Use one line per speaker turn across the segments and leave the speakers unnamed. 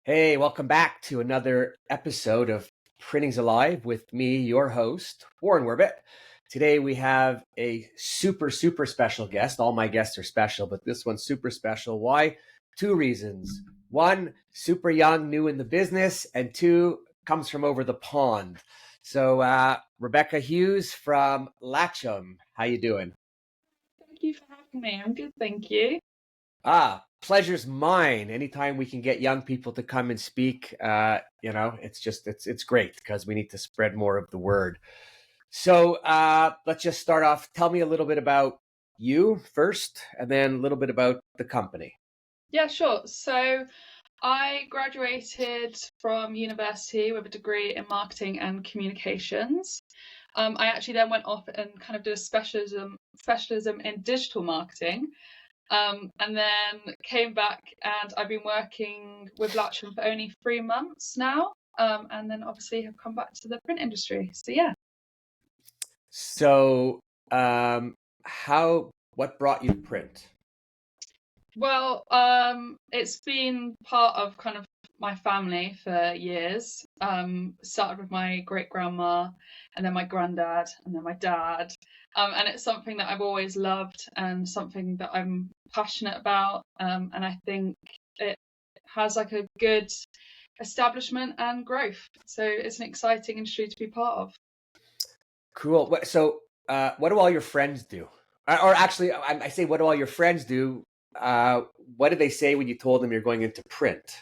Hey, welcome back to another episode of Printing's Alive with me, your host, Warren Werbitt. Today we have a super special guest. All my guests are special, but this one's super special. Why? Two reasons. One, super young, new in the business, and two, comes from over the pond. So Rebekah Hughes from Latcham. How you doing?
Thank you for having me. I'm good, thank you.
Pleasure's mine. Anytime we can get young people to come and speak, it's great because we need to spread more of the word. So let's just start off. Tell me a little bit about you first, and then a little bit about the company.
Yeah, sure. So I graduated from university with a degree in marketing and communications. I actually then went off and kind of did a specialism in digital marketing. And then came back, and I've been working with Latcham for only 3 months now. And then obviously have come back to the print industry. So yeah.
So, what brought you to print?
Well, it's been part of kind of my family for years. Started with my great grandma, and then my granddad, and then my dad. And it's something that I've always loved, and something that I'm passionate about. And I think it has like a good establishment and growth. So it's an exciting industry to be part of.
Cool. What do all your friends do? Or actually, I say, what do all your friends do? What did they say when you told them you're going into print?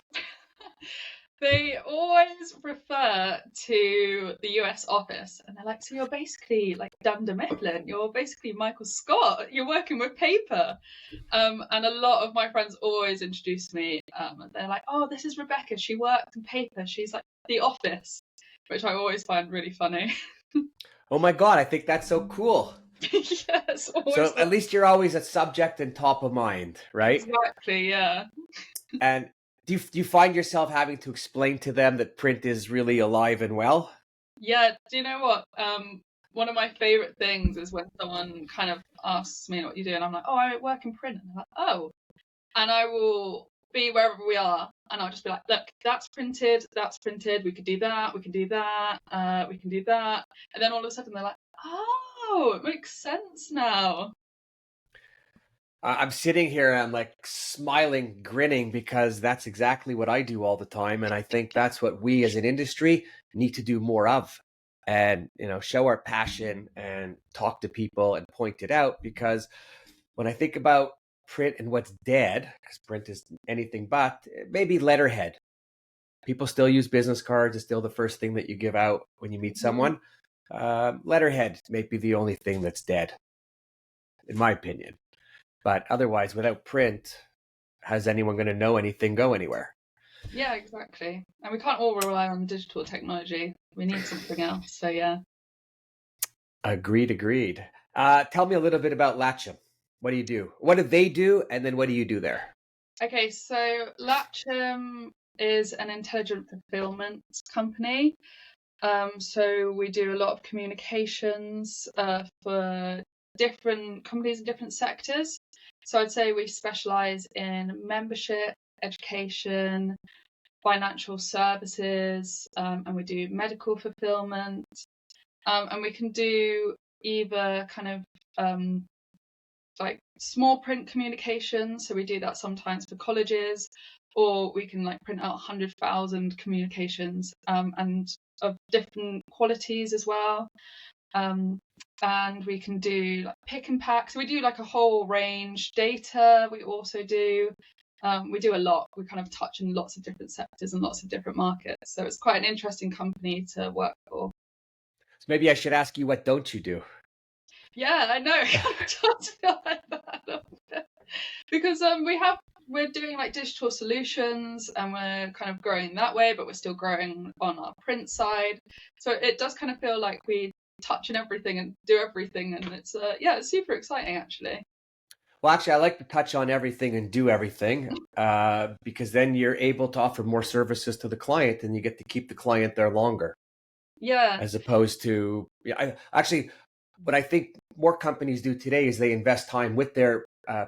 They always refer to the US office, and they're like, so you're basically like Dunder Mifflin, you're basically Michael Scott, you're working with paper. And a lot of my friends always introduce me, they're like, oh, this is Rebecca, she works in paper, she's like the office, which I always find really funny.
Oh my God, I think that's so cool.
Yes, always.
So at least you're always a subject and top of mind, right?
Exactly, yeah.
And do you find yourself having to explain to them that print is really alive and well?
Yeah, do you know what? One of my favorite things is when someone kind of asks me what you do, and I'm like, oh, I work in print. And they're like, oh. And I will be wherever we are, and I'll just be like, look, that's printed, we could do that, we can do that, we can do that. And then all of a sudden they're like, oh, it makes sense now.
I'm sitting here and I'm like smiling, grinning because that's exactly what I do all the time. And I think that's what we as an industry need to do more of and, show our passion and talk to people and point it out. Because when I think about print and what's dead, because print is anything but, maybe letterhead. People still use business cards. It's still the first thing that you give out when you meet
Mhm.
someone. Letterhead may be the only thing that's dead, in my opinion. But otherwise, without print, how's anyone going to know anything go anywhere?
Yeah, exactly. And we can't all rely on digital technology. We need something else. So yeah.
Agreed. Tell me a little bit about Latcham. What do you do? What do they do? And then what do you do there?
Okay, so Latcham is an intelligent fulfillment company. So we do a lot of communications for different companies in different sectors. So I'd say we specialize in membership, education, financial services, and we do medical fulfillment. And we can do either kind of like small print communications. So we do that sometimes for colleges, or we can like print out 100,000 communications and of different qualities as well. And we can do like pick and pack. So we do like a whole range. Data we also do. We do a lot. We kind of touch in lots of different sectors and lots of different markets. So it's quite an interesting company to work for.
So maybe I should ask you, what don't you do?
Yeah, I know. I just feel like that because we're doing like digital solutions, and we're kind of growing that way, but we're still growing on our print side. So it does kind of feel like we touch on everything and do everything, and it's super exciting actually.
Well, actually, I like to touch on everything and do everything because then you're able to offer more services to the client and you get to keep the client there longer.
Yeah.
As opposed to, what I think more companies do today is they invest time with their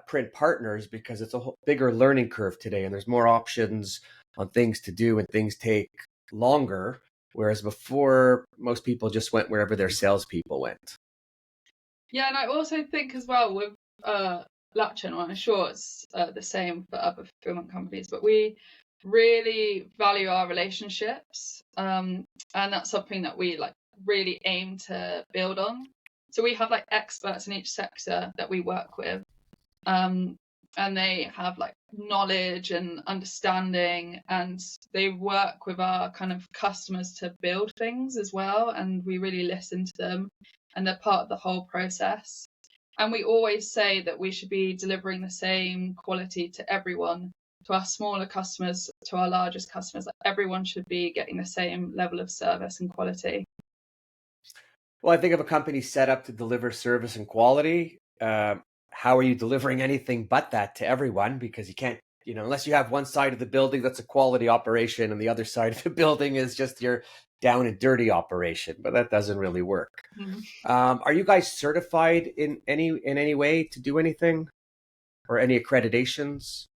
print partners because it's a bigger learning curve today and there's more options on things to do, and things take longer. Whereas before, most people just went wherever their salespeople went.
Yeah, and I also think as well with Latcham, I'm sure it's the same for other fulfillment companies, but we really value our relationships, and that's something that we like really aim to build on. So we have like experts in each sector that we work with, and they have like knowledge and understanding, and they work with our kind of customers to build things as well, and we really listen to them, and they're part of the whole process. And we always say that we should be delivering the same quality to everyone, to our smaller customers, to our largest customers. Like everyone should be getting the same level of service and quality.
Well, I think if a company's set up to deliver service and quality, how are you delivering anything but that to everyone? Because you can't, unless you have one side of the building that's a quality operation and the other side of the building is just your down and dirty operation, but that doesn't really work. Mm-hmm. Are you guys certified in any way to do anything, or any accreditations?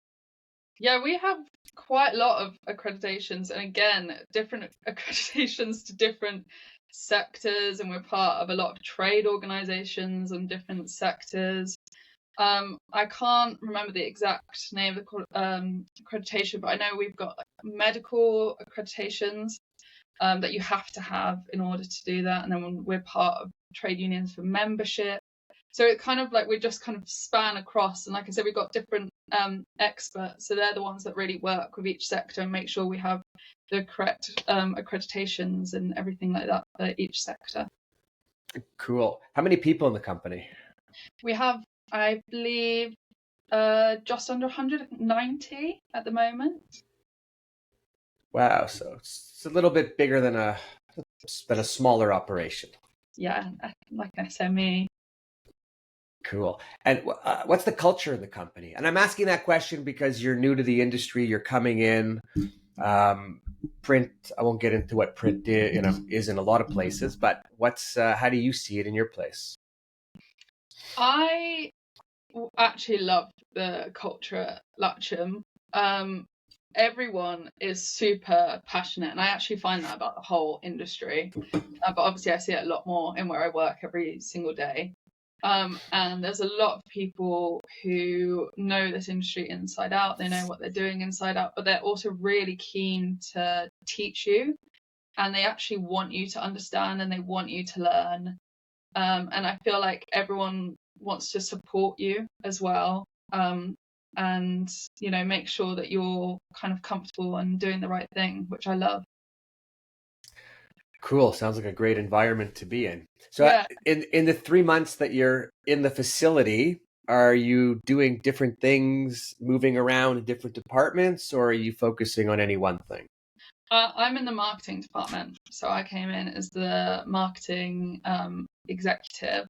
Yeah, we have quite a lot of accreditations, and again, different accreditations to different sectors, and we're part of a lot of trade organizations and different sectors. I can't remember the exact name of the accreditation, but I know we've got like medical accreditations that you have to have in order to do that, and then we're part of trade unions for membership. So it kind of like we just kind of span across, and like I said, we've got different experts, so they're the ones that really work with each sector and make sure we have the correct accreditations and everything like that for each sector.
Cool. How many people in the company?
We have, I believe, just under 190 at the moment.
Wow, so it's a little bit bigger than a smaller operation.
Yeah, like an SME.
Cool. And what's the culture in the company? And I'm asking that question because you're new to the industry. You're coming in. Print. I won't get into what print is in a lot of places, but how do you see it in your place?
I actually love the culture at Latcham. Everyone is super passionate, and I actually find that about the whole industry. But obviously, I see it a lot more in where I work every single day. And there's a lot of people who know this industry inside out. They know what they're doing inside out, but they're also really keen to teach you, and they actually want you to understand, and they want you to learn. And I feel like everyone wants to support you as well, and make sure that you're kind of comfortable and doing the right thing, which I love.
Cool. Sounds like a great environment to be in. So yeah. In the 3 months that you're in the facility, are you doing different things, moving around in different departments, or are you focusing on any one thing?
I'm in the marketing department. So I came in as the marketing executive.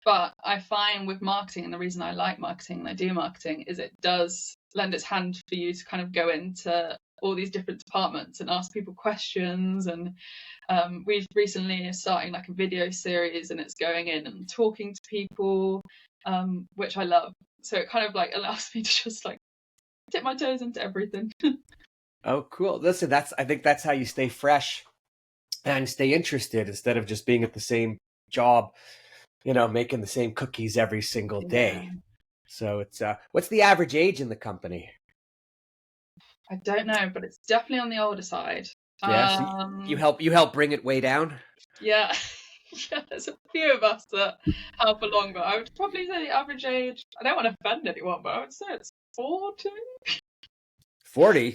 But I find with marketing, and the reason I like marketing and I do marketing, is it does lend its hand for you to kind of go into all these different departments and ask people questions. And we've recently starting like a video series, and it's going in and talking to people, which I love. So it kind of like allows me to just like dip my toes into everything.
Oh, cool. Listen, I think that's how you stay fresh and stay interested instead of just being at the same job, making the same cookies every single day. Yeah. So it's what's the average age in the company?
I don't know, but it's definitely on the older side.
Yeah, so you help bring it way down.
Yeah, yeah. There's a few of us that help along, but I would probably say the average age. I don't want to offend anyone, but I would say it's 40.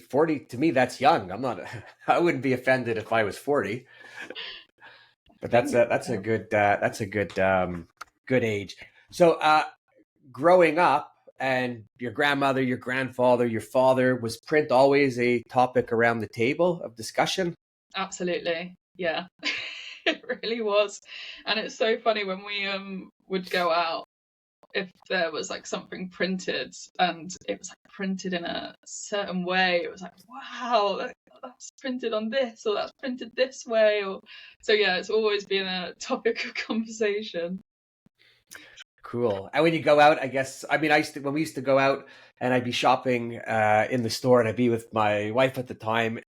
40 to me, that's young. I wouldn't be offended if I was 40. But that's a good age. So growing up, and your grandmother, your grandfather, your father, was print always a topic around the table of discussion?
Absolutely, yeah. It really was. And it's so funny when we would go out, if there was like something printed and it was like printed in a certain way, it was like, wow, that's printed on this, or that's printed this way, or so yeah, it's always been a topic of conversation.
Cool. And when you go out, I guess, I mean, when we used to go out and I'd be shopping in the store and I'd be with my wife at the time,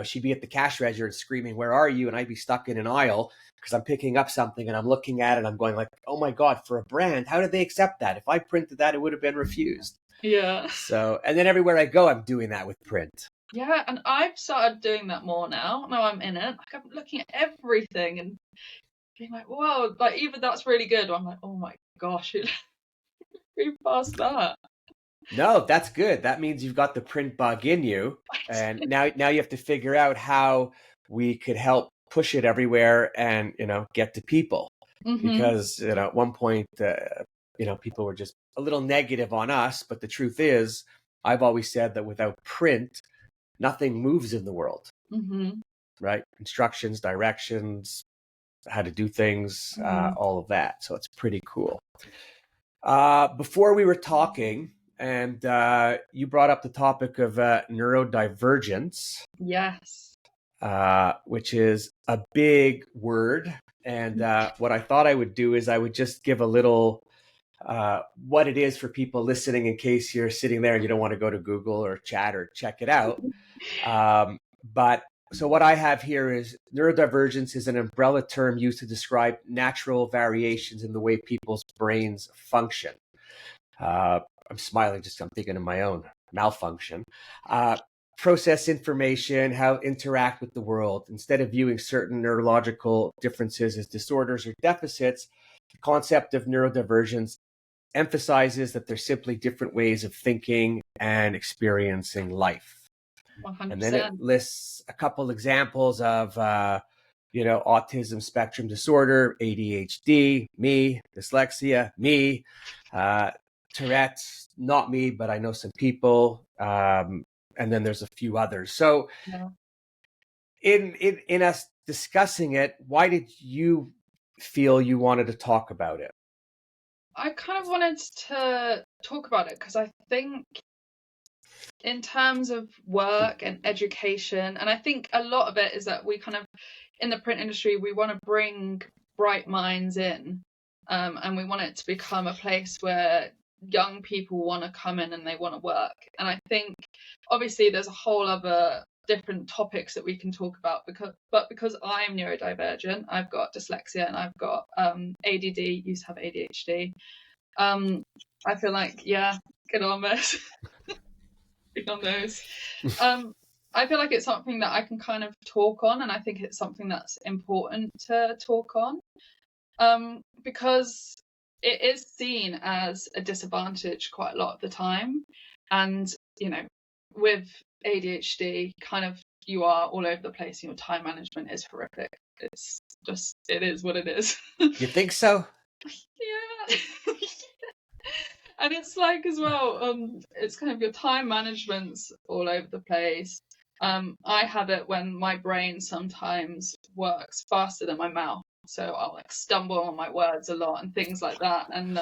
she'd be at the cash register and screaming, "Where are you?" And I'd be stuck in an aisle because I'm picking up something and I'm looking at it and I'm going like, "Oh my God, for a brand, how did they accept that? If I printed that, it would have been refused."
Yeah.
So, and then everywhere I go, I'm doing that with print.
Yeah, and I've started doing that more now. Now I'm in it. Like, I'm looking at everything and being like, "Whoa!" Like, even that's really good. I'm like, "Oh my gosh, who passed that?"
No, that's good. That means you've got the print bug in you. And now you have to figure out how we could help push it everywhere and, get to people. Because, at one point, people were just a little negative on us. But the truth is, I've always said that without print, nothing moves in the world, right? Instructions, directions, how to do things, all of that. So it's pretty cool. Before we were talking, and you brought up the topic of neurodivergence.
Yes.
Which is a big word. And what I thought I would do is I would just give a little what it is for people listening in case you're sitting there and you don't want to go to Google or chat or check it out. But so what I have here is neurodivergence is an umbrella term used to describe natural variations in the way people's brains function. I'm smiling, I'm thinking of my own malfunction. Process information, how interact with the world. Instead of viewing certain neurological differences as disorders or deficits, the concept of neurodivergence emphasizes that there's simply different ways of thinking and experiencing life.
100%.
And then it lists a couple examples of, autism spectrum disorder, ADHD, me, dyslexia, me, Tourette's, not me, but I know some people. And then there's a few others. So in us discussing it, why did you feel you wanted to talk about it?
I kind of wanted to talk about it because I think in terms of work and education, and I think a lot of it is that we kind of, in the print industry, we want to bring bright minds in, and we want it to become a place where young people want to come in and they want to work. And I think obviously there's a whole other different topics that we can talk about because I'm neurodivergent, I've got dyslexia and I've got ADD, used to have ADHD. I feel like, get on this. On those. I feel like it's something that I can kind of talk on, and I think it's something that's important to talk on, because it is seen as a disadvantage quite a lot of the time. And, with ADHD, kind of you are all over the place and your time management is horrific. It's just, it is what it is.
You think so?
Yeah. And it's like as well, it's kind of your time management's all over the place. I have it when my brain sometimes works faster than my mouth. So I'll like stumble on my words a lot and things like that. And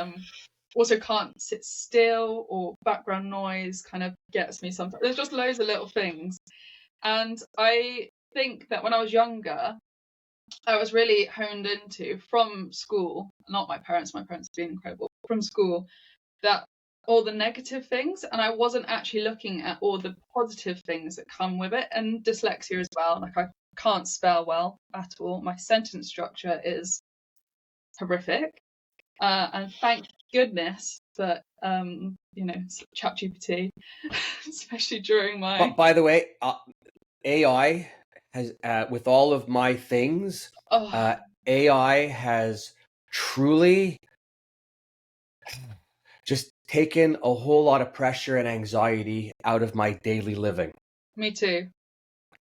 also can't sit still, or background noise kind of gets me sometimes. There's just loads of little things. And I think that when I was younger, I was really honed into from school, not my parents have been incredible, from school, that all the negative things, and I wasn't actually looking at all the positive things that come with it. And dyslexia as well, like I can't spell well at all. My sentence structure is horrific, and thank goodness that ChatGPT, especially during my.
But by the way, AI has with all of my things, AI has truly just taken a whole lot of pressure and anxiety out of my daily living.
Me too.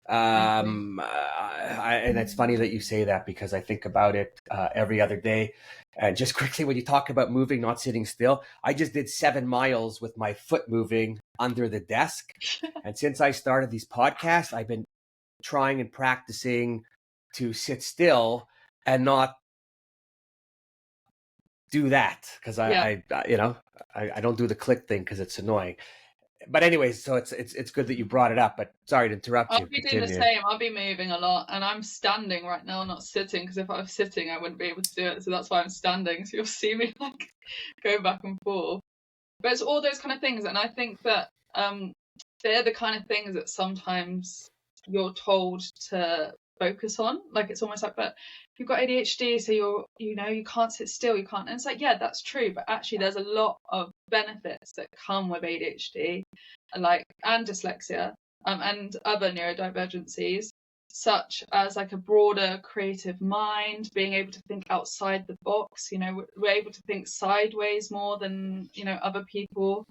And it's funny that you say that because I think about it every other day. And just quickly, when you talk about moving, not sitting still, I just did 7 miles with my foot moving under the desk. And since I started these podcasts, I've been trying and practicing to sit still and not do that because I don't do the click thing because it's annoying. but anyways, so it's good that you brought it up. But sorry to interrupt you.
I'll be doing the
Continue.
same. I'll be moving a lot, and I'm standing right now, not sitting, because if I was sitting, I wouldn't be able to do it. So that's why I'm standing. So you'll see me like go back and forth. But it's all those kind of things, and I think that they're the kind of things that sometimes you're told to focus on. Like it's almost like, but you've got ADHD, so you can't sit still, you can't. And it's like, yeah, that's true, but actually there's a lot of benefits that come with ADHD, and dyslexia, and other neurodivergencies, such as like a broader creative mind, being able to think outside the box. We're able to think sideways more than other people.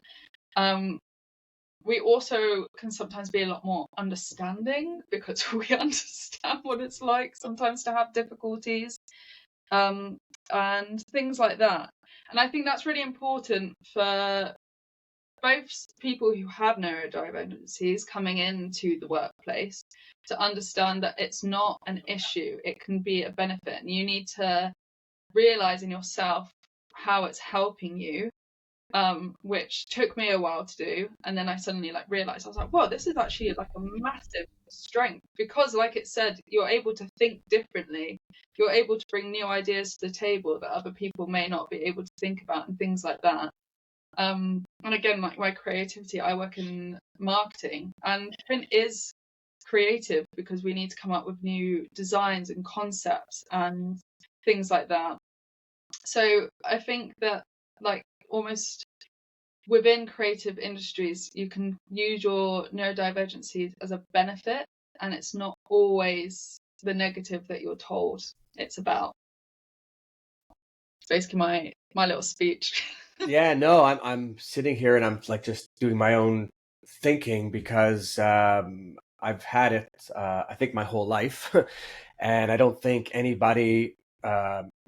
We also can sometimes be a lot more understanding because we understand what it's like sometimes to have difficulties, and things like that. And I think that's really important for both people who have neurodivergencies coming into the workplace to understand that it's not an issue, it can be a benefit, and you need to realize in yourself how it's helping you, which took me a while to do. And then I suddenly realized, I was like, whoa, this is actually like a massive strength, because like it said, you're able to think differently, you're able to bring new ideas to the table that other people may not be able to think about, and things like that. And again, like my creativity, I work in marketing, and print is creative because we need to come up with new designs and concepts and things like that. So I think that almost within creative industries, you can use your neurodivergencies as a benefit, and it's not always the negative that you're told it's about. It's basically my little speech.
Yeah, no, I'm sitting here and I'm just doing my own thinking because I've had it, I think, my whole life, and I don't think anybody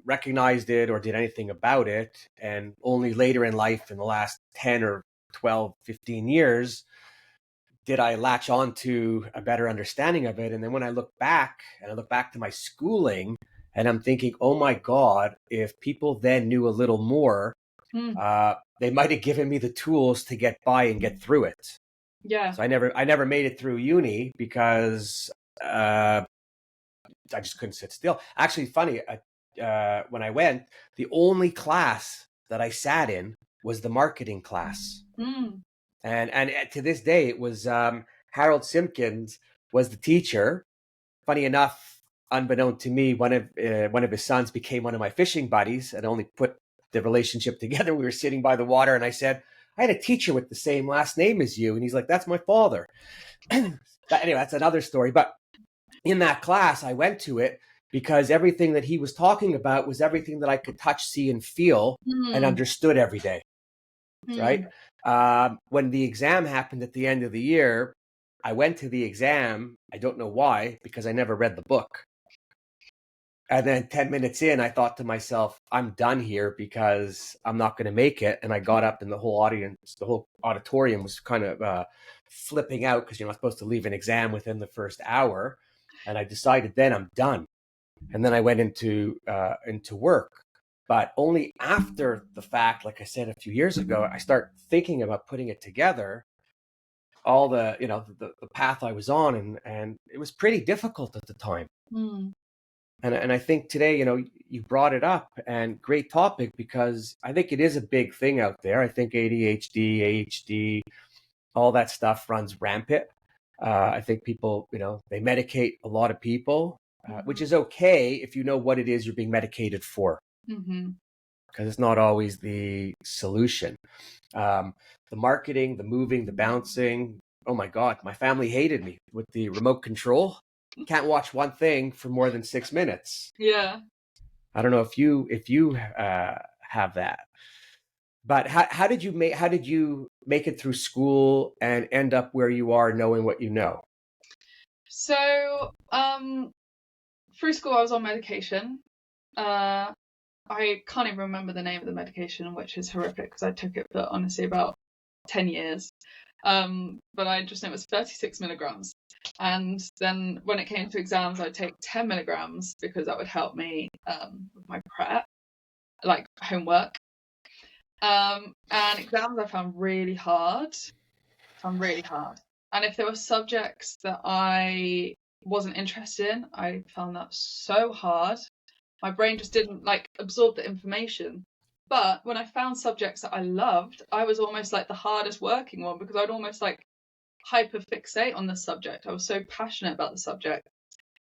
recognized it or did anything about it. And only later in life, in the last 10 or 12, 15 years, did I latch on to a better understanding of it. And then when I look back to my schooling, and I'm thinking, oh my God, if people then knew a little more, they might have given me the tools to get by and get through it.
Yeah.
So I never made it through uni because I just couldn't sit still. Actually, funny, when I went, the only class that I sat in was the marketing class. And to this day, it was Harold Simpkins was the teacher. Funny enough, unbeknown to me, one of his sons became one of my fishing buddies, and only put the relationship together. We were sitting by the water, and I said, I had a teacher with the same last name as you. And he's like, that's my father. Anyway, that's another story. But in that class, I went to it because everything that he was talking about was everything that I could touch, see, and feel and understood every day. Right? When the exam happened at the end of the year, I went to the exam. I don't know why, because I never read the book. And then 10 minutes in, I thought to myself, I'm done here because I'm not going to make it. And I got up, and the whole auditorium was kind of flipping out because you're not supposed to leave an exam within the first hour. And I decided then I'm done. And then I went into work. But only after the fact, like I said a few years ago, I start thinking about putting it together, all the path I was on, and it was pretty difficult at the time. And I think today, you brought it up, and great topic, because I think it is a big thing out there. I think ADHD, AHD, all that stuff runs rampant. I think people, they medicate a lot of people, which is okay if you know what it is you're being medicated for. Because it's not always the solution. The marketing, the moving, the bouncing. Oh my God, my family hated me with the remote control. Can't watch one thing for more than 6 minutes.
Yeah.
I don't know if you have that. But how did you make it through school and end up where you are, knowing what you know?
So through school, I was on medication. I can't even remember the name of the medication, which is horrific because I took it for honestly about 10 years. But I just know it was 36 milligrams. And then when it came to exams, I'd take 10 milligrams because that would help me with my prep, like homework. And exams I found really hard. found really hard. And if there were subjects that I wasn't interested in, I found that so hard. My brain just didn't like absorb the information. But when I found subjects that I loved, I was almost like the hardest working one, because I'd almost like hyper fixate on the subject. I was so passionate about the subject.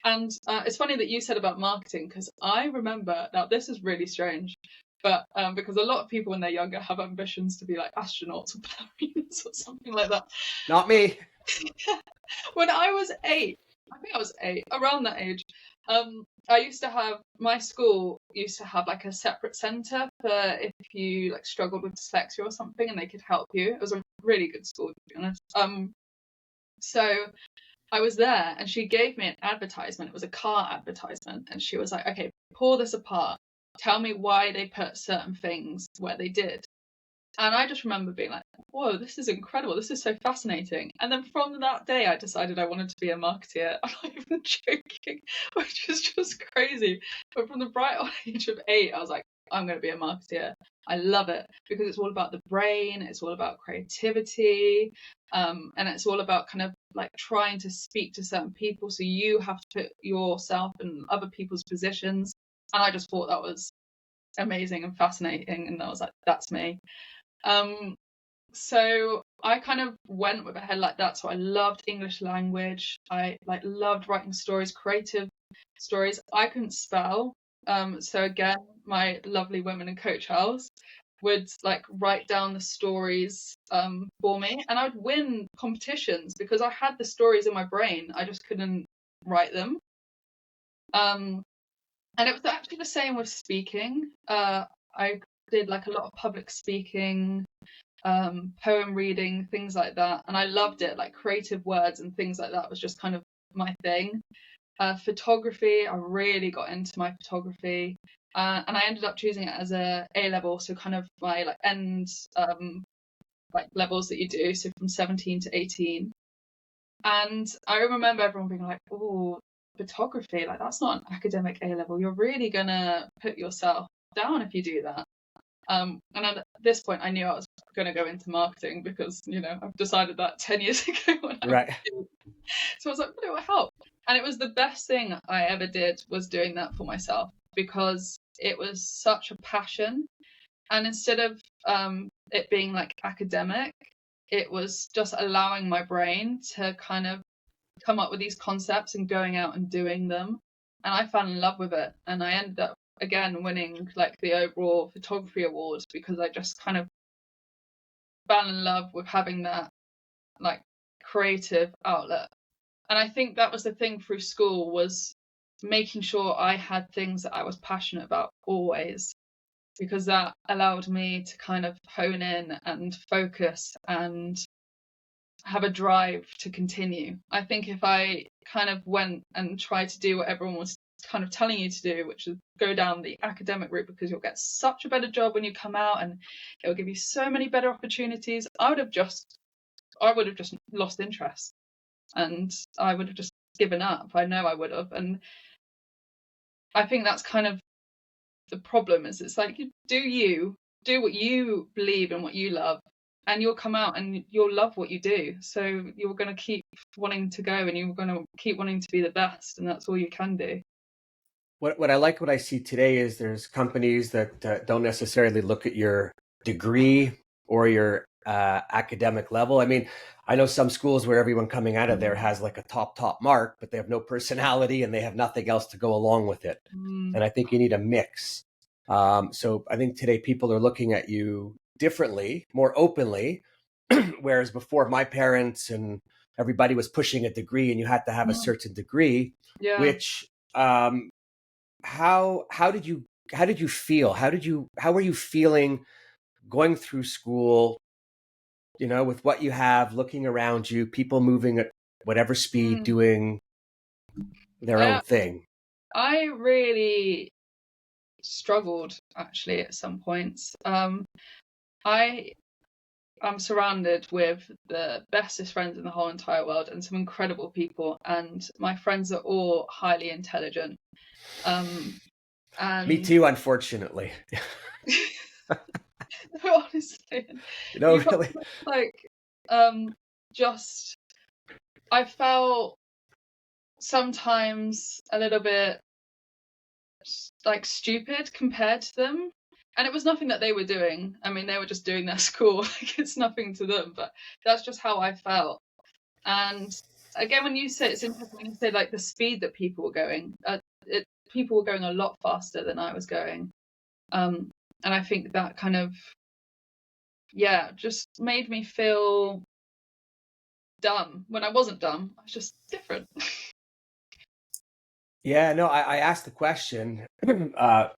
And it's funny that you said about marketing, because I remember, now this is really strange, but because a lot of people when they're younger have ambitions to be like astronauts or ballerinas or something like that.
Not me.
When I was 8, I think I was 8, around that age, I used to have, my school used to have like a separate centre for if you like struggled with dyslexia or something, and they could help you. It was a really good school, to be honest. So I was there, and she gave me an advertisement. It was a car advertisement, and she was like, okay, pull this apart. Tell me why they put certain things where they did. And I just remember being like, whoa, this is incredible. This is so fascinating. And then from that day, I decided I wanted to be a marketeer. I'm not even joking, which is just crazy. But from the bright old age of 8, I was like, I'm going to be a marketeer. I love it because it's all about the brain. It's all about creativity. And it's all about kind of like trying to speak to certain people. So you have to put yourself in other people's positions. And I just thought that was amazing and fascinating. And I was like, that's me. So I kind of went with a head like that. So I loved English language. I like loved writing stories, creative stories. I couldn't spell. So again, my lovely women in Coach House would like write down the stories for me, and I would win competitions because I had the stories in my brain. I just couldn't write them. And it was actually the same with speaking. I did like a lot of public speaking, poem reading, things like that, and I loved it. Like creative words and things like that was just kind of my thing. Photography, I really got into my photography, and I ended up choosing it as a A-level, so kind of my like end like levels that you do, so from 17 to 18. And I remember everyone being like, oh, photography, like that's not an academic A-level, you're really gonna put yourself down if you do that. And at this point I knew I was going to go into marketing because, you know, I've decided that 10 years ago when
Right.
So I was like, but it will help. And it was the best thing I ever did, was doing that for myself, because it was such a passion. And instead of it being like academic, it was just allowing my brain to kind of come up with these concepts and going out and doing them. And I fell in love with it. And I ended up again winning like the overall photography award because I just kind of fell in love with having that like creative outlet. And I think that was the thing through school, was making sure I had things that I was passionate about always, because that allowed me to kind of hone in and focus and have a drive to continue. I think if I kind of went and tried to do what everyone was kind of telling you to do, which is go down the academic route because you'll get such a better job when you come out and it will give you so many better opportunities, I would have just lost interest and I would have just given up. I know I would have. And I think that's kind of the problem, is it's like, do what you believe and what you love, and you'll come out and you'll love what you do. So you're going to keep wanting to go and you're going to keep wanting to be the best, and that's all you can do.
What I like, what I see today is there's companies that don't necessarily look at your degree or your academic level. I mean, I know some schools where everyone coming out of there has like a top mark, but they have no personality and they have nothing else to go along with it. And I think you need a mix. So I think today people are looking at you differently, more openly, whereas before my parents and everybody was pushing a degree and you had to have a certain degree, which how did you feel? How were you feeling going through school, you know, with what you have, looking around you, people moving at whatever speed, doing their own thing?
I really struggled actually at some points. I'm surrounded with the bestest friends in the whole entire world and some incredible people, and my friends are all highly intelligent. And
Me too, unfortunately.
honestly,
You know, really,
like I felt sometimes a little bit like stupid compared to them. And it was nothing that they were doing. I mean, they were just doing their school. Like, it's nothing to them, but that's just how I felt. And again, when you say, it's interesting when you say like the speed that people were going, people were going a lot faster than I was going. And I think that kind of, just made me feel dumb when I wasn't dumb. I was just different.
Yeah, no, I asked the question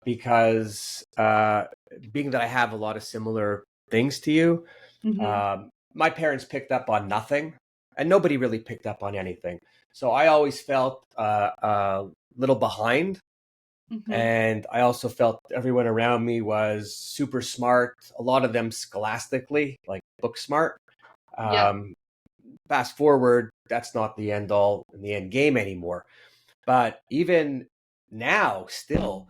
because being that I have a lot of similar things to you, my parents picked up on nothing, and nobody really picked up on anything. So I always felt a little behind, and I also felt everyone around me was super smart, a lot of them scholastically, like book smart. Fast forward, that's not the end all and the end game anymore. But even now, still,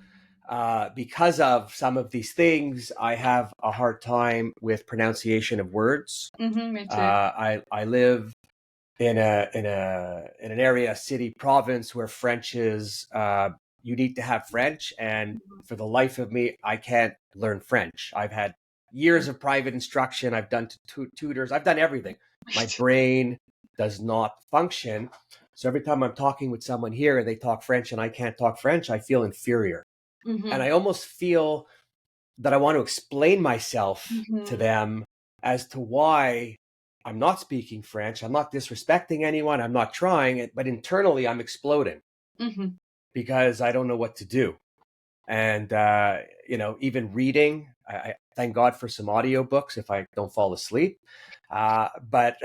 because of some of these things, I have a hard time with pronunciation of words.
Me too.
I live in an area, a city, province where French is you need to have French, and for the life of me, I can't learn French. I've had years of private instruction. I've done tutors. I've done everything. My brain does not function. So every time I'm talking with someone here and they talk French and I can't talk French, I feel inferior. And I almost feel that I want to explain myself to them as to why I'm not speaking French. I'm not disrespecting anyone. I'm not trying it, but internally I'm exploding because I don't know what to do. And, even reading, I thank God for some audiobooks if I don't fall asleep. But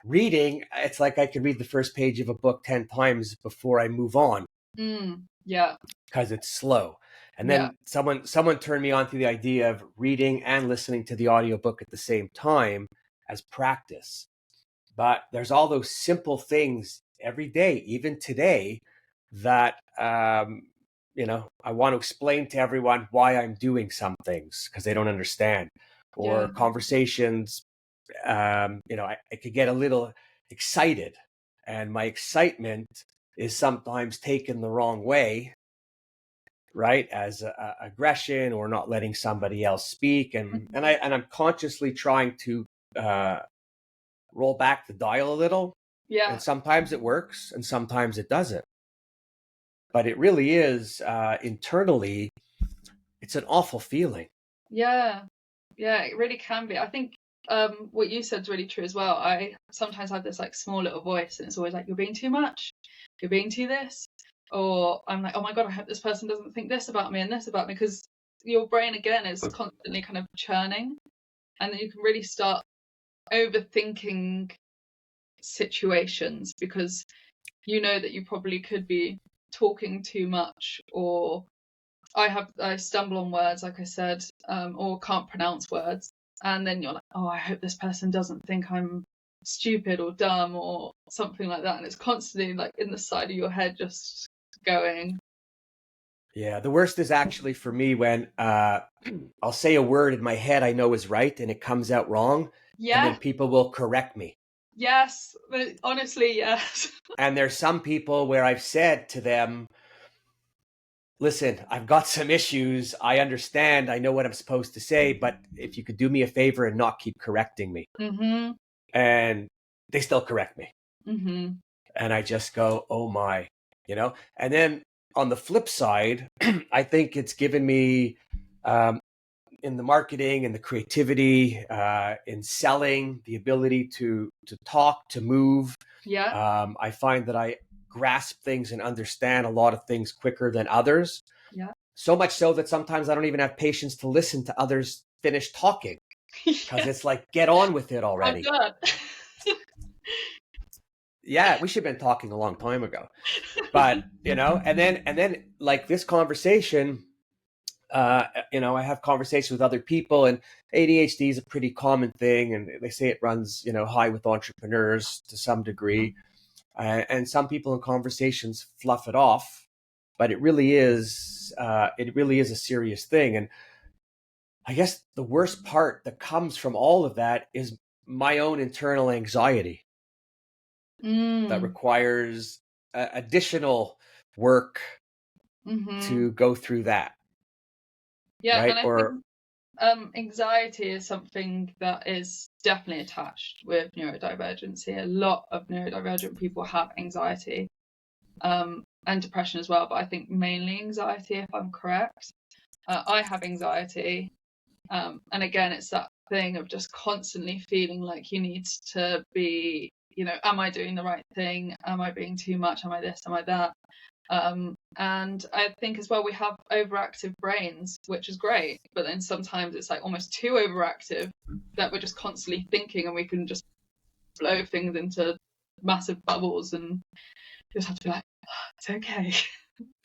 reading, it's like I could read the first page of a book 10 times before I move on.
Yeah.
Because it's slow. And then someone turned me on to the idea of reading and listening to the audiobook at the same time as practice. But there's all those simple things every day, even today, that I want to explain to everyone why I'm doing some things because they don't understand. Or conversations, I could get a little excited, and my excitement is sometimes taken the wrong way, right? As aggression or not letting somebody else speak. And I'm consciously trying to roll back the dial a little.
Yeah.
And sometimes it works and sometimes it doesn't. But it really is internally, it's an awful feeling.
Yeah, it really can be. I think what you said is really true as well. I sometimes have this like small little voice, and it's always like, you're being too much, you're being too this, or I'm like, oh my God, I hope this person doesn't think this about me and this about me, because your brain again is constantly kind of churning, and then you can really start overthinking situations because you know that you probably could be talking too much, or I stumble on words, like I said, or can't pronounce words, and then you're like, oh, I hope this person doesn't think I'm stupid or dumb or something like that, and it's constantly like in the side of your head just going.
Yeah, the worst is actually for me when I'll say a word in my head I know is right and it comes out wrong, and then people will correct me.
Yes, honestly, yes.
And there's some people where I've said to them, listen, I've got some issues. I understand. I know what I'm supposed to say, but if you could do me a favor and not keep correcting me. And they still correct me. And I just go, oh my, and then on the flip side, I think it's given me in the marketing and the creativity, in selling, the ability to talk, to move. I find that I grasp things and understand a lot of things quicker than others. So much so that sometimes I don't even have patience to listen to others finish talking because it's like, get on with it already. Yeah, we should have been talking a long time ago. But, and then like this conversation, I have conversations with other people, and ADHD is a pretty common thing. And they say it runs, high with entrepreneurs to some degree. And some people in conversations fluff it off, but it really is a serious thing. And I guess the worst part that comes from all of that is my own internal anxiety. that requires additional work to go through that.
Yeah,
right?
and I think anxiety is something that is definitely attached with neurodivergency. A lot of neurodivergent people have anxiety, and depression as well, but I think mainly anxiety, if I'm correct. I have anxiety, and again, it's that thing of just constantly feeling like you need to be, am I doing the right thing? Am I being too much? Am I this? Am I that? And I think as well we have overactive brains, which is great, but then sometimes it's like almost too overactive that we're just constantly thinking, and we can just blow things into massive bubbles, and you just have to be like, oh, it's okay.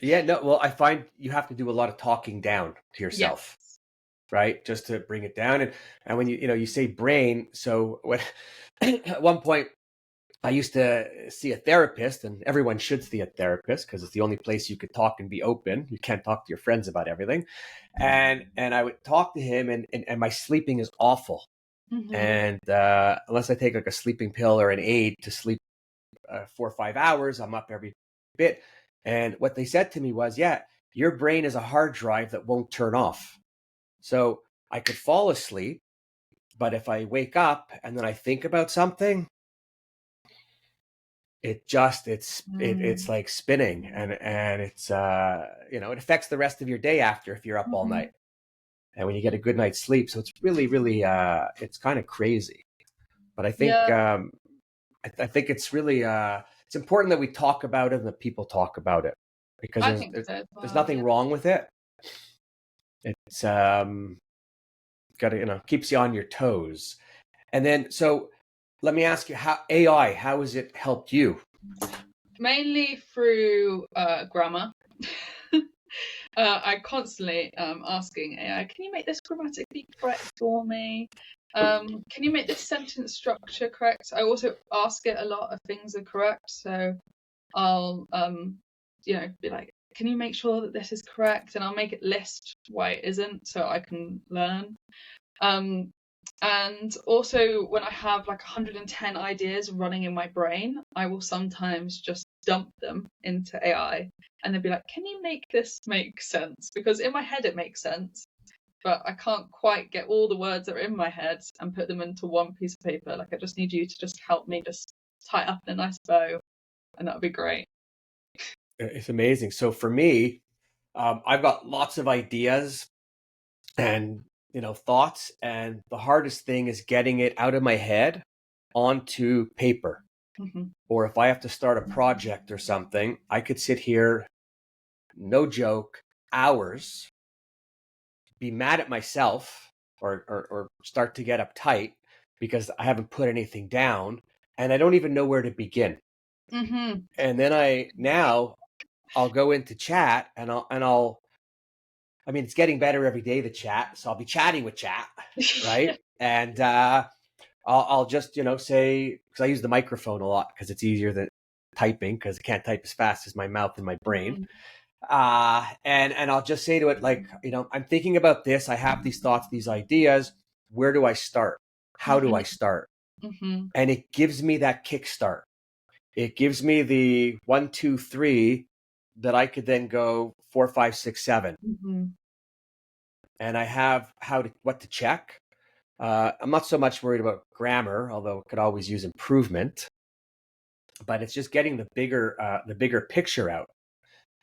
Yeah, no, well, I find you have to do a lot of talking down to yourself.
Yes.
Right, just to bring it down. And when you say brain, so when at one point I used to see a therapist, and everyone should see a therapist because it's the only place you could talk and be open. You can't talk to your friends about everything. And I would talk to him, and my sleeping is awful. And unless I take like a sleeping pill or an aid to sleep 4 or 5 hours, I'm up every bit. And what they said to me was, yeah, your brain is a hard drive that won't turn off. So I could fall asleep, but if I wake up and then I think about something, it's like spinning, and it's it affects the rest of your day after if you're up all night and when you get a good night's sleep. So it's really, really it's kind of crazy. But I think I think it's really it's important that we talk about it and that people talk about it, because
I think so as well,
there's nothing wrong with it. It's got to, keeps you on your toes. And then, so let me ask you, how has it helped you?
Mainly through grammar. I constantly asking AI, can you make this grammatically correct for me? Can you make this sentence structure correct? I also ask it a lot if things are correct, so I'll be like, can you make sure that this is correct? And I'll make it list why it isn't, so I can learn. And also, when I have like 110 ideas running in my brain, I will sometimes just dump them into AI, and they'll be like, can you make this make sense? Because in my head it makes sense, but I can't quite get all the words that are in my head and put them into one piece of paper. Like, I just need you to just help me just tie it up in a nice bow, and that would be great.
It's amazing. So for me, I've got lots of ideas and thoughts, and the hardest thing is getting it out of my head onto paper. Or if I have to start a project or something, I could sit here, no joke, hours, be mad at myself, or start to get uptight because I haven't put anything down, and I don't even know where to begin. And then I'll go into chat, and I mean, it's getting better every day, the chat. So I'll be chatting with chat, right? And I'll just, say, because I use the microphone a lot because it's easier than typing, because I can't type as fast as my mouth and my brain. And I'll just say to it, like, I'm thinking about this. I have these thoughts, these ideas. Where do I start? How do I start? And it gives me that kickstart. It gives me the 1, 2, 3 that I could then go 4, 5, 6, 7. And I have what to check. I'm not so much worried about grammar, although it could always use improvement. But it's just getting the bigger picture out.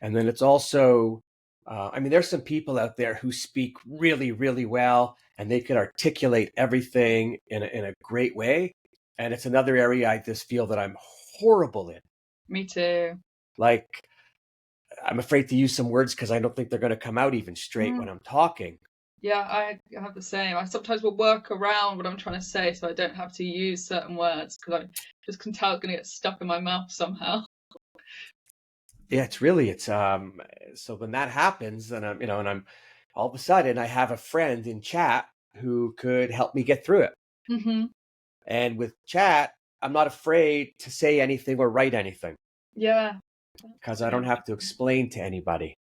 And then it's also, I mean, there's some people out there who speak really, really well, and they could articulate everything in a great way. And it's another area I just feel that I'm horrible in.
Me too.
Like, I'm afraid to use some words because I don't think they're going to come out even straight when I'm talking.
Yeah, I have the same. I sometimes will work around what I'm trying to say so I don't have to use certain words, because I just can tell it's going to get stuck in my mouth somehow.
Yeah, it's so when that happens, then I'm all of a sudden I have a friend in chat who could help me get through it. And with chat, I'm not afraid to say anything or write anything.
Yeah.
Because I don't have to explain to anybody.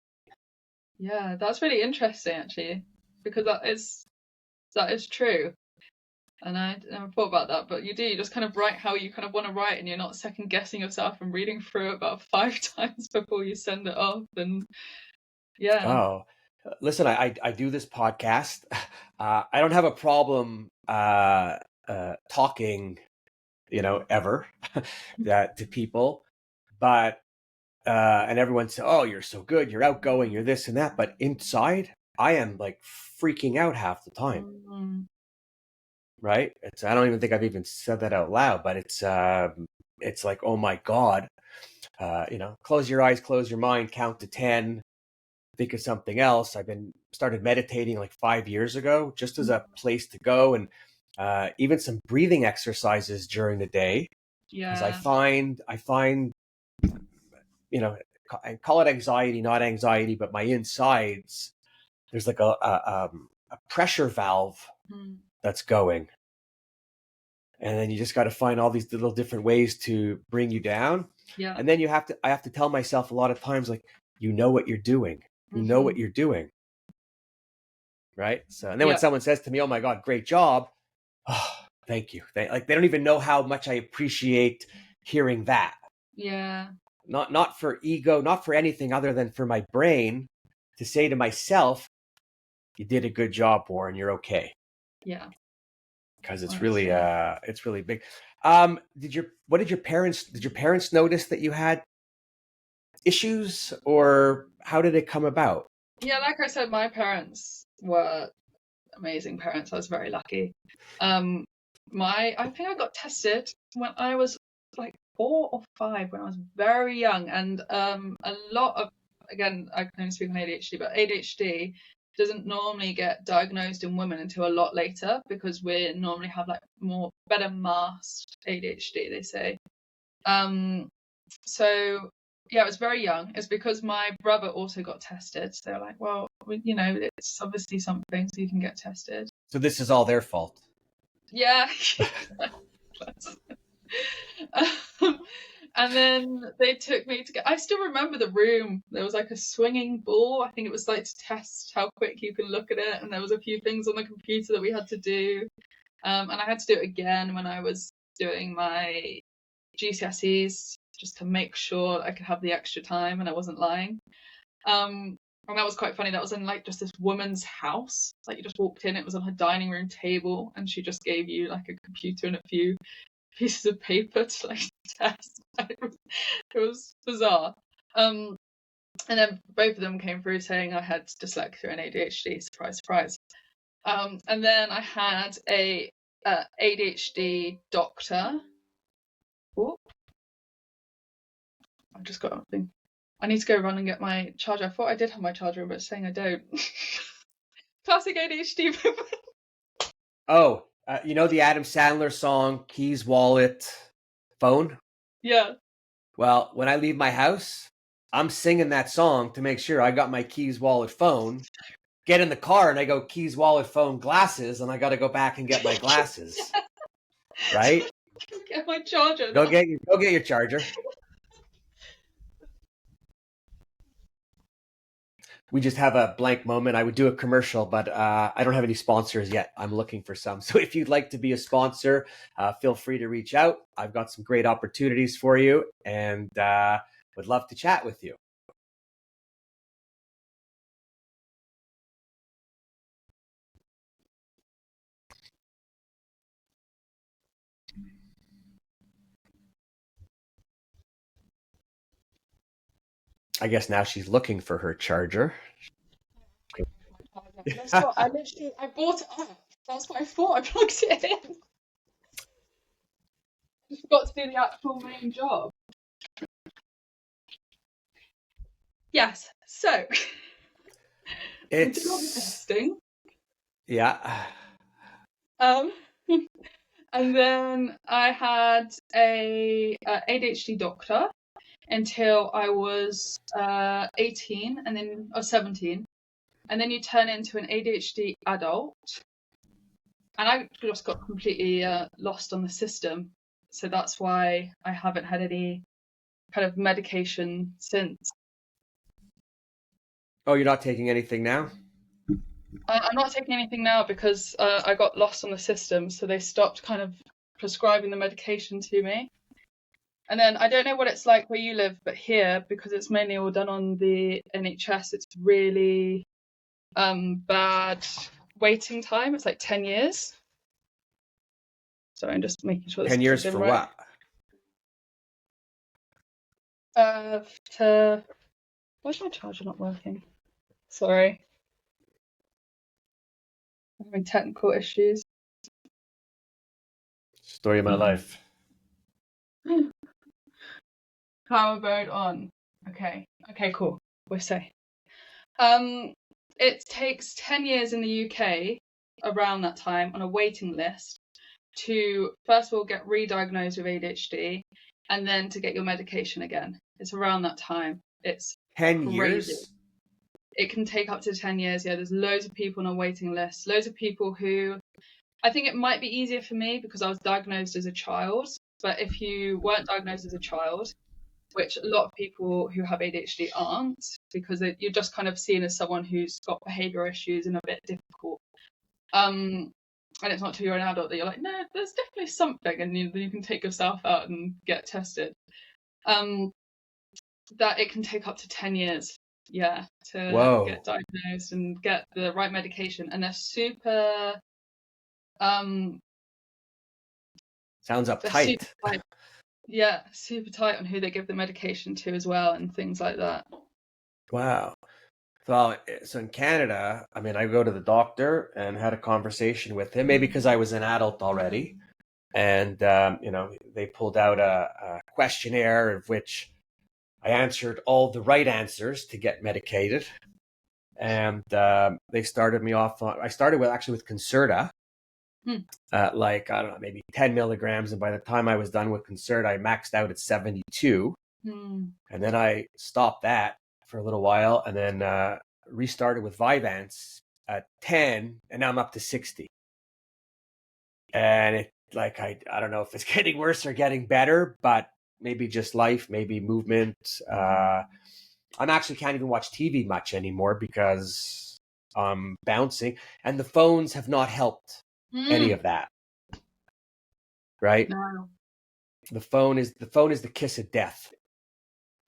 Yeah, that's really interesting, actually, because that is true. And I never thought about that, but you do. You just kind of write how you kind of want to write, and you're not second guessing yourself and reading through it about 5 times before you send it off. And yeah.
Oh, listen, I do this podcast. I don't have a problem talking, ever that to people, but and everyone says, "Oh, you're so good, you're outgoing, you're this and that," but inside, I am like freaking out half the time.
Mm,
Right? I don't even think I've even said that out loud, but it's like, oh my God, close your eyes, close your mind, count to 10, think of something else. I've started meditating like 5 years ago, just as a place to go, and even some breathing exercises during the day, because
yeah.
I find, I call it anxiety, not anxiety, but my insides, there's like a pressure valve that's going. And then you just got to find all these little different ways to bring you down.
Yeah.
And then I have to tell myself a lot of times, like, you know what you're doing. You know what you're doing. Right. So, and then when someone says to me, "Oh my God, great job." Oh, thank you. They don't even know how much I appreciate hearing that.
Yeah.
Not for ego, not for anything other than for my brain to say to myself, "You did a good job, Warren. You're okay."
Yeah.
Because it's really big. Did your parents notice that you had issues, or how did it come about?
Yeah, like I said, my parents were amazing parents. I was very lucky. I think I got tested when I was like 4 or 5, when I was very young, and a lot of, again, I can only speak on ADHD, but ADHD doesn't normally get diagnosed in women until a lot later, because we normally have like better masked ADHD, they say. So yeah, I was very young. It's because my brother also got tested. So they're like, well, it's obviously something, so you can get tested.
So this is all their fault.
Yeah. And then they took me I still remember the room. There was like a swinging ball. I think it was like to test how quick you can look at it. And there was a few things on the computer that we had to do. And I had to do it again when I was doing my GCSEs, just to make sure I could have the extra time and I wasn't lying. And that was quite funny. That was in like just this woman's house. Like, you just walked in, it was on her dining room table, and she just gave you like a computer and a few pieces of paper to like test. It was bizarre. And then both of them came through saying I had dyslexia and ADHD. Surprise, surprise. And then I had a ADHD doctor. Oh, I just got a thing. I need to go run and get my charger. I thought I did have my charger, but it's saying I don't. Classic ADHD.
Oh, the Adam Sandler song, "Keys, Wallet, Phone"?
Yeah.
Well, when I leave my house, I'm singing that song to make sure I got my keys, wallet, phone. Get in the car and I go, keys, wallet, phone, glasses, and I got to go back and get my glasses. Right?
Get my charger.
Go get your charger. We just have a blank moment. I would do a commercial, but I don't have any sponsors yet. I'm looking for some. So if you'd like to be a sponsor, feel free to reach out. I've got some great opportunities for you, and would love to chat with you. I guess now she's looking for her charger.
That's what I bought it up. That's what I thought. I plugged it in. Just forgot to do the actual main job. Yes. So
It's
testing.
Yeah.
And then I had a ADHD doctor until I was 18, and then 17, and then you turn into an ADHD adult. And I just got completely lost on the system, so that's why I haven't had any kind of medication since.
Oh, you're not taking anything now?
I'm not taking anything now because I got lost on the system, so they stopped kind of prescribing the medication to me. And then I don't know what it's like where you live, but here, because it's mainly all done on the NHS, it's really bad waiting time. It's like 10 years. So I'm just making sure this
10
is
years
plugged in
for
right.
what?
Why's my charger not working? Sorry. I'm having technical issues.
Story of my life.
Power mode on. Okay, cool. We're safe. It takes 10 years in the UK around that time on a waiting list to first of all get re-diagnosed with ADHD and then to get your medication again. It's around that time. It's
10
crazy.
years?
It can take up to 10 years. Yeah, there's loads of people on a waiting list. Loads of people who, I think it might be easier for me because I was diagnosed as a child. But if you weren't diagnosed as a child, which a lot of people who have ADHD aren't, because you're just kind of seen as someone who's got behavioural issues and a bit difficult. And it's not till you're an adult that you're like, no, there's definitely something, and you can take yourself out and get tested. That it can take up to 10 years, yeah, to
Whoa.
get diagnosed and get the right medication, and they're super.
Sounds
They're super
uptight.
tight. Yeah, super tight on who they give the medication to as well, and things like that.
Wow. Well, so in Canada, I mean, I go to the doctor and had a conversation with him, maybe because I was an adult already. And, they pulled out a questionnaire of which I answered all the right answers to get medicated. And they started me off on, I started with Concerta, like, I don't know, maybe 10 milligrams. And by the time I was done with Concerta, I maxed out at 72. And then I stopped that for a little while and then restarted with Vyvanse at 10, and now I'm up to 60. And I don't know if it's getting worse or getting better, but maybe just life, maybe movement. I'm actually can't even watch TV much anymore because I'm bouncing, and the phones have not helped any of that. Right?
No.
The phone is the kiss of death,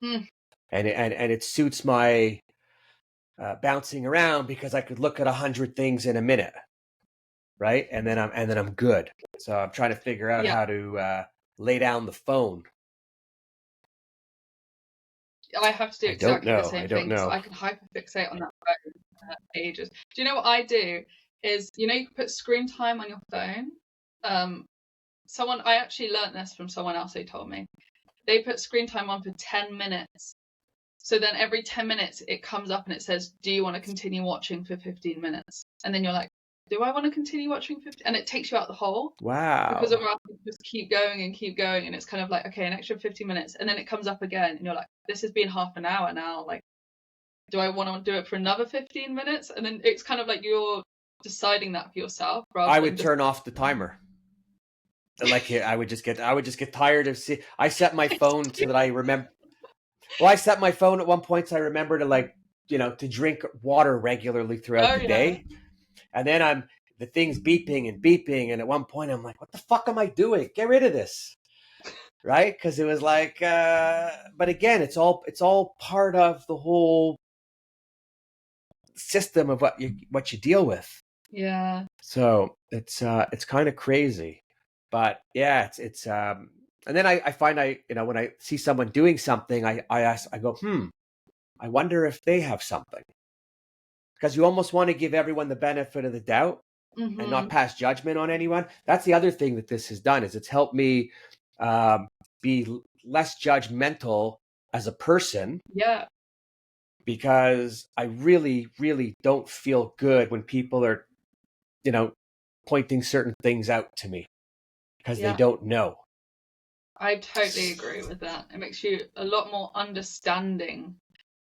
and it suits my bouncing around because I could look at 100 things in a minute, right? And then I'm good. So I'm trying to figure out how to lay down the phone.
I have to do exactly the same thing. So I can hyperfixate on that phone for ages. Do you know what I do? Is you can put screen time on your phone. I actually learnt this from someone else who told me. They put screen time on for 10 minutes. So then every 10 minutes it comes up and it says, do you want to continue watching for 15 minutes? And then you're like, do I want to continue watching 15? And it takes you out the hole.
Wow.
Because otherwise you just keep going. And it's kind of like, okay, an extra 15 minutes. And then it comes up again and you're like, this has been half an hour now. Like, do I want to do it for another 15 minutes? And then it's kind of like you're deciding that for yourself.
I would turn off the timer. Like I would just get tired of see. I set my phone so that I remember. Well, I set my phone at one point so I remember to drink water regularly throughout the day. And then the thing's beeping, and at one point I'm like, what the fuck am I doing? Get rid of this. Right? Because it was like but again, it's all part of the whole system of what you deal with.
Yeah.
So it's kind of crazy. But yeah, it's and then I find when I see someone doing something, I go, I wonder if they have something. Because you almost want to give everyone the benefit of the doubt and not pass judgment on anyone. That's the other thing that this has done, is it's helped me be less judgmental as a person.
Yeah.
Because I really, really don't feel good when people are, pointing certain things out to me because they don't know.
I totally agree with that. It makes you a lot more understanding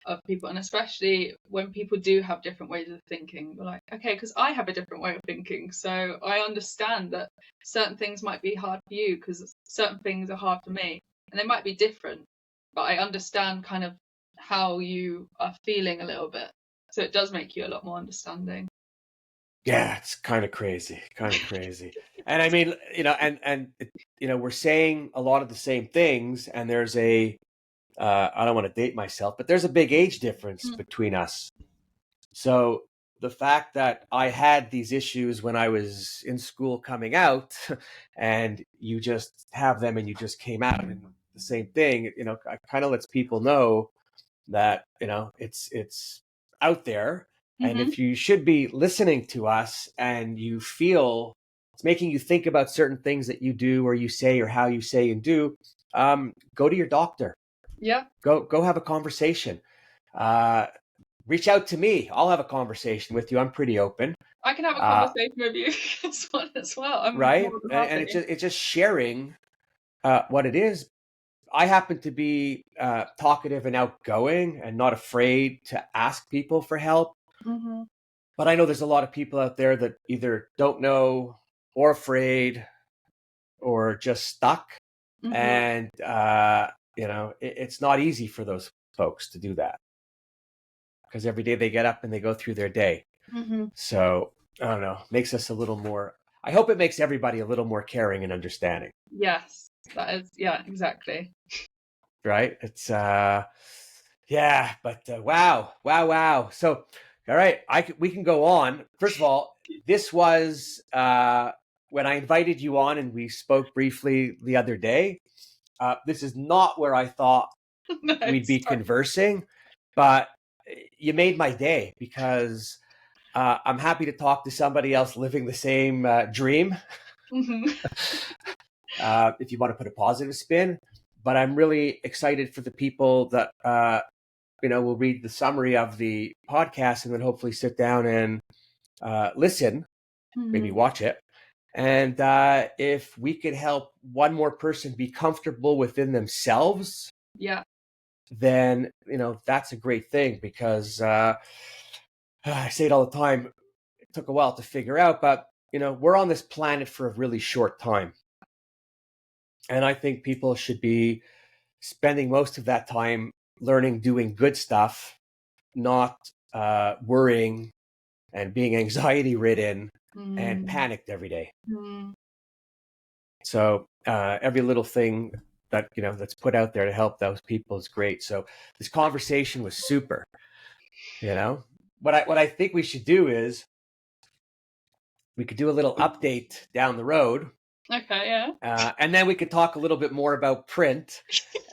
of people, and especially when people do have different ways of thinking. You're like, okay, because I have a different way of thinking, so I understand that certain things might be hard for you because certain things are hard for me, and they might be different, but I understand kind of how you are feeling a little bit. So it does make you a lot more understanding.
Yeah, it's kind of crazy, kind of crazy. And I mean, we're saying a lot of the same things, and there's I don't want to date myself, but there's a big age difference between us. So the fact that I had these issues when I was in school coming out, and you just have them and you just came out and the same thing, kind of lets people know that, it's out there. And
Mm-hmm.
if you should be listening to us and you feel it's making you think about certain things that you do or you say or how you say and do, go to your doctor.
Yeah.
Go have a conversation. Uh, Reach out to me. I'll have a conversation with you. I'm pretty open.
I can have a conversation with you as well. I'm
Right?
more than
And
happy.
it's just sharing what it is. I happen to be talkative and outgoing and not afraid to ask people for help.
Mm-hmm.
But I know there's a lot of people out there that either don't know or afraid or just stuck.
Mm-hmm.
And, it's not easy for those folks to do that because every day they get up and they go through their day.
Mm-hmm.
So I don't know, makes us a little more, I hope it makes everybody a little more caring and understanding.
Yes, that is, yeah, exactly.
Right. It's, yeah, but wow. So, all right, we can go on. First of all, this was when I invited you on and we spoke briefly the other day. This is not where I thought
No,
we'd be
sorry.
conversing, but you made my day because I'm happy to talk to somebody else living the same dream.
Mm-hmm.
If you want to put a positive spin, but I'm really excited for the people that will read the summary of the podcast and then hopefully sit down and listen, maybe
Mm-hmm.
watch it. And if we could help one more person be comfortable within themselves,
Yeah.
then that's a great thing because I say it all the time. It took a while to figure out, but we're on this planet for a really short time, and I think people should be spending most of that time learning, doing good stuff, not worrying and being anxiety ridden and
Mm-hmm.
panicked every day. So every little thing that that's put out there to help those people is great. So this conversation was super. What I think we should do is we could do a little update down the road.
Okay, yeah.
And then we could talk a little bit more about print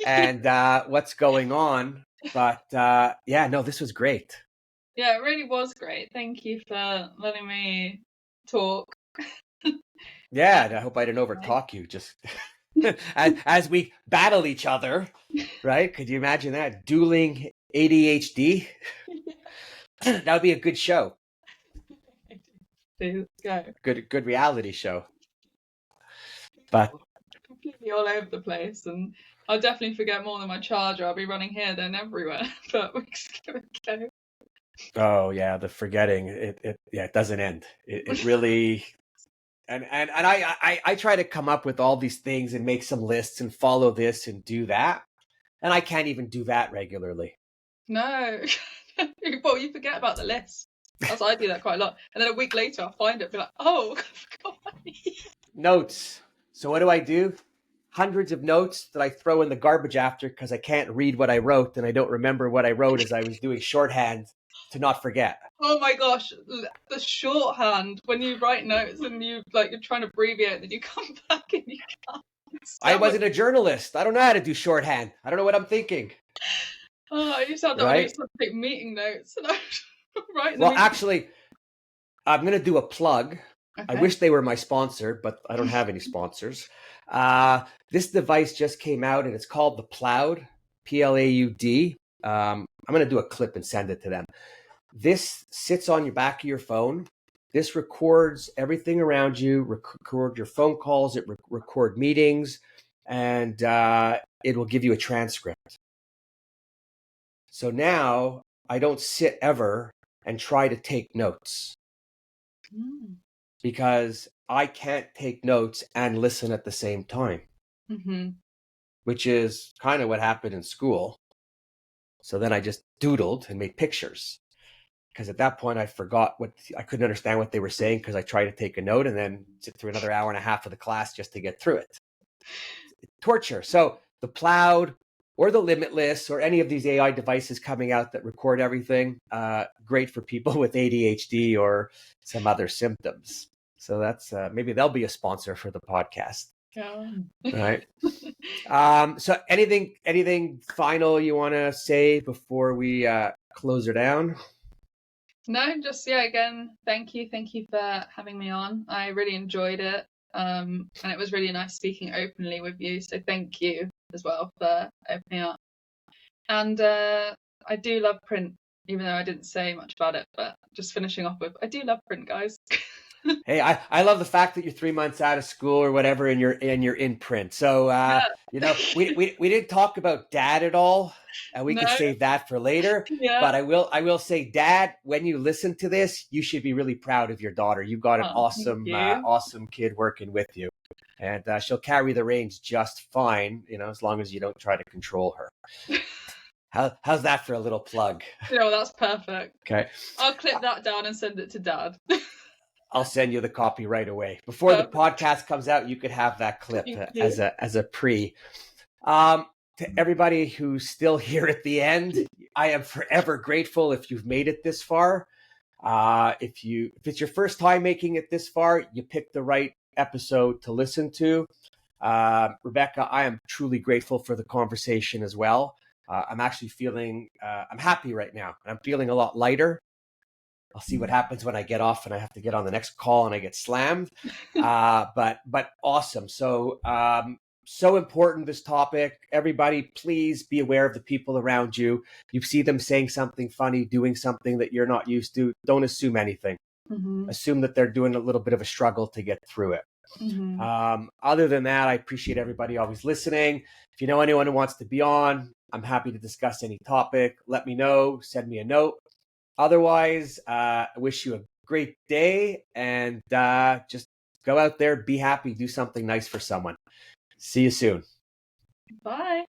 and what's going on. But yeah, no, this was great.
Yeah, it really was great. Thank you for letting me talk.
Yeah, and I hope I didn't overtalk you. Just as we battle each other, right? Could you imagine that dueling ADHD? That would be a good show.
Let's go.
Good reality show. But
Completely all over the place, and I'll definitely forget more than my charger. I'll be running here, then everywhere. But we're just gonna go.
oh yeah, the forgetting it doesn't end. It really and I try to come up with all these things and make some lists and follow this and do that, and I can't even do that regularly.
No. Well, you forget about the list. As I do that quite a lot, and then a week later I'll find it, and be like, oh, I forgot.
Notes. So what do? Hundreds of notes that I throw in the garbage after because I can't read what I wrote and I don't remember what I wrote as I was doing shorthand to not forget.
Oh my gosh, the shorthand when you write notes and you're trying to abbreviate, and then you come back and you can't.
I wasn't a journalist. I don't know how to do shorthand. I don't know what I'm thinking.
Oh, I used to have that when I used to take meeting notes, and I would write them.
Well, actually, I'm going to do a plug.
Okay.
I wish they were my sponsor, but I don't have any sponsors. This device just came out and it's called the Plaud, Plaud. I'm going to do a clip and send it to them. This sits on your back of your phone. This records everything around you, record your phone calls, it record meetings, and it will give you a transcript. So now I don't sit ever and try to take notes because I can't take notes and listen at the same time, which is kind of what happened in school. So then I just doodled and made pictures. because at that point I forgot I couldn't understand what they were saying because I tried to take a note and then sit through another hour and a half of the class just to get through it. Torture. So the Cloud or the Limitless or any of these AI devices coming out that record everything, great for people with ADHD or some other symptoms. So that's maybe they'll be a sponsor for the podcast.
Yeah.
All right. So anything final you want to say before we close her down?
No, just again, thank you for having me on. I really enjoyed it, and it was really nice speaking openly with you. So thank you as well for opening up. And I do love print, even though I didn't say much about it. But just finishing off with, I do love print, guys.
Hey, I love the fact that you're 3 months out of school or whatever, and you're in print. So you know, we didn't talk about Dad at all, and we could save that for later.
Yeah.
But I will say, Dad, when you listen to this, you should be really proud of your daughter. You've got an awesome kid working with you, and she'll carry the reins just fine. You know, as long as you don't try to control her. How's that for a little plug?
No, that's perfect.
Okay,
I'll clip that down and send it to Dad.
I'll send you the copy right away. Before the podcast comes out, you could have that clip as a pre. To everybody who's still here at the end, I am forever grateful if you've made it this far. If it's your first time making it this far, you picked the right episode to listen to. Rebecca, I am truly grateful for the conversation as well. I'm actually I'm happy right now. I'm feeling a lot lighter. I'll see what happens when I get off and I have to get on the next call and I get slammed. But awesome. So so important, this topic. Everybody, please be aware of the people around you. You see them saying something funny, doing something that you're not used to. Don't assume anything. Mm-hmm. Assume that they're doing a little bit of a struggle to get through it. Mm-hmm. Other than that, I appreciate everybody always listening. If you know anyone who wants to be on, I'm happy to discuss any topic. Let me know. Send me a note. Otherwise, I wish you a great day and just go out there, be happy, do something nice for someone. See you soon.
Bye.